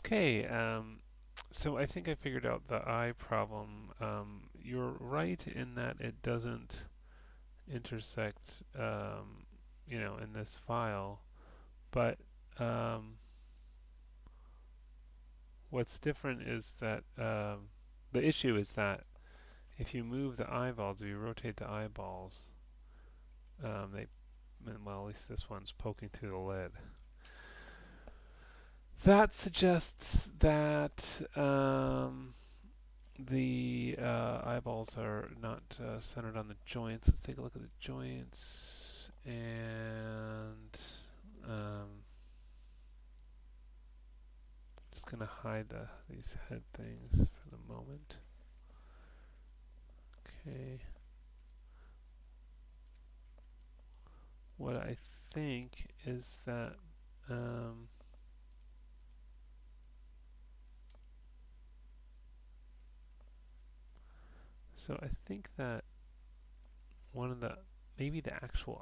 Okay, so I think I figured out the eye problem. You're right in that it doesn't intersect, in this file, but um, what's different is that the issue is that if you move the eyeballs, if you rotate the eyeballs, they, well, at least this one's poking through the lid. That suggests that the eyeballs are not centered on the joints. Let's take a look at the joints and just going to hide these head things for the moment. Okay. What I think is that um, so I think that one of the maybe the actual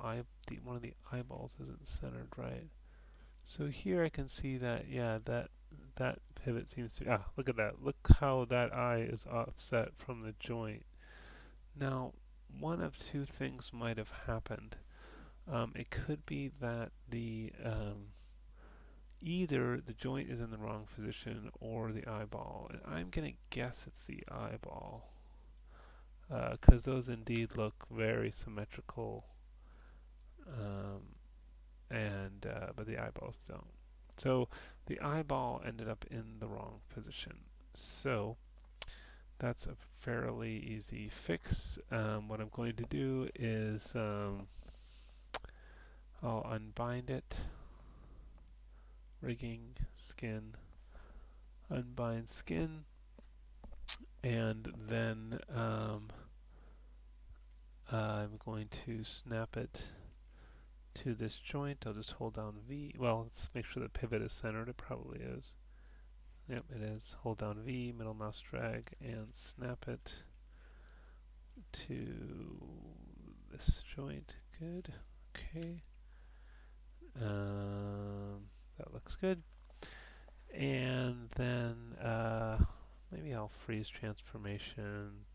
one of the eyeballs isn't centered right. So here I can see that, yeah, that pivot seems to, look at that. Look how that eye is offset from the joint. Now, one of two things might have happened. It could be that either the joint is in the wrong position or the eyeball. And I'm going to guess it's the eyeball, because those indeed look very symmetrical, um, but the eyeballs don't. So the eyeball ended up in the wrong position. So that's a fairly easy fix. What I'm going to do is I'll unbind it, rigging, skin, unbind skin, and then I'm going to snap it to this joint. I'll just hold down V. Well, let's make sure the pivot is centered. It probably is. Yep, it is. Hold down V, middle mouse drag, and snap it to this joint. Good. Okay. That looks good. And then maybe I'll freeze transformation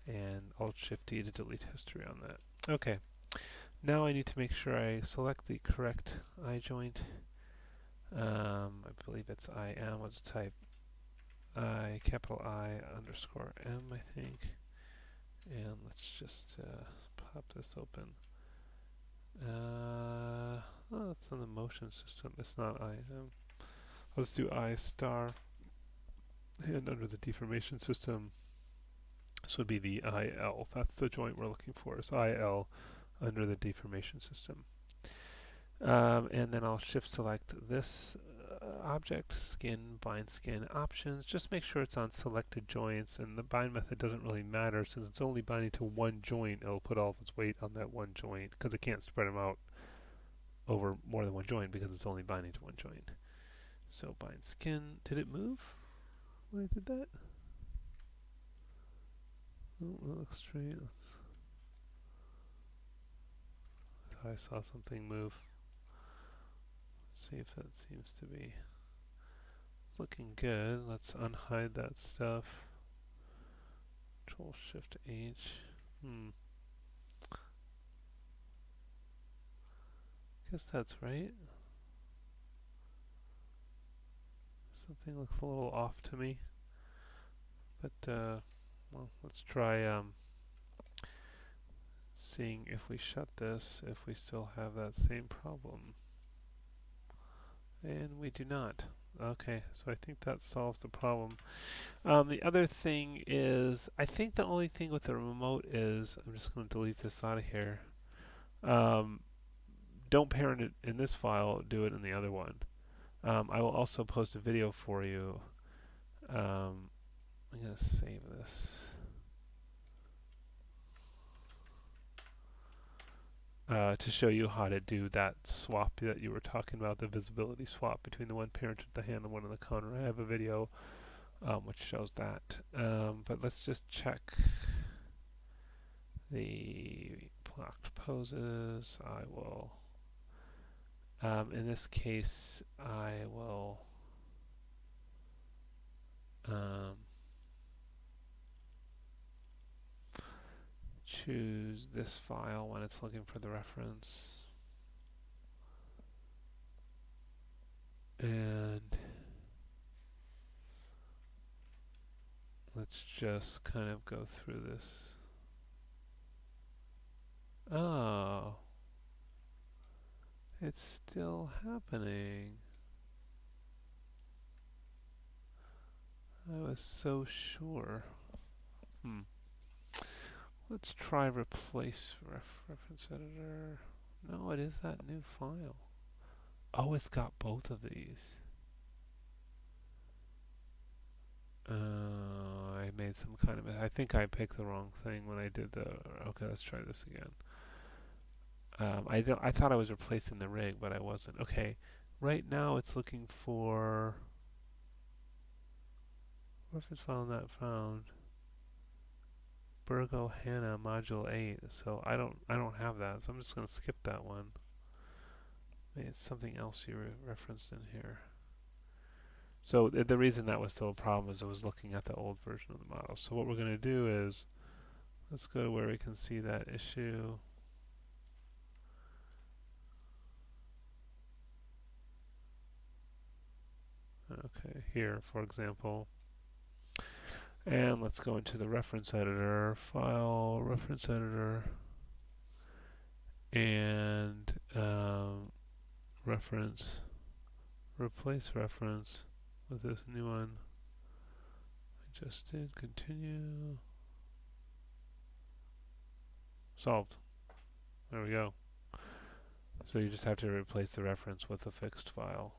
and Alt-Shift-D to delete history on that. Okay. Now I need to make sure I select the correct eye joint. I believe it's IM. Let's type capital I underscore M, I think. And let's just pop this open. Oh, it's on the motion system. It's not IM. Let's do I star. And under the deformation system, this would be the IL. That's the joint we're looking for, is IL under the deformation system. And then I'll shift select this object, skin, bind skin options. Just make sure it's on selected joints, and the bind method doesn't really matter since it's only binding to one joint. It'll put all of its weight on that one joint because it can't spread them out over more than one joint because it's only binding to one joint. So bind skin. Did it move when I did that? Oh, that looks straight. I saw something move. Let's see if that seems to be. It's looking good. Let's unhide that stuff. Control Shift H. Guess that's right. Something looks a little off to me. But, well, let's try seeing if we shut this, if we still have that same problem. And we do not. Okay, so I think that solves the problem. The other thing is, I think the only thing with the remote is, I'm just going to delete this out of here. Don't parent it in this file, do it in the other one. I will also post a video for you. I'm going to save this. To show you how to do that swap that you were talking about, the visibility swap between the one parent at the hand and one in the counter. I have a video which shows that. But let's just check the blocked poses. I will, in this case, I will choose this file when it's looking for the reference. And let's just kind of go through this. Oh, it's still happening. I was so sure. Let's try replace reference editor. No, it is that new file. Oh, it's got both of these. I made some kind of. I think I picked the wrong thing when I did the. Okay, let's try this again. I thought I was replacing the rig, but I wasn't. Okay, right now it's looking for reference file not found. Burgo Hannah module 8. So I don't have that. So I'm just gonna skip that one. Maybe it's something else you referenced in here. So the reason that was still a problem is I was looking at the old version of the model. So what we're going to do is, let's go to where we can see that issue. Okay, here, for example. And let's go into the reference editor, file, reference editor, and reference, replace reference with this new one. I just did, continue. Solved. There we go. So you just have to replace the reference with a fixed file.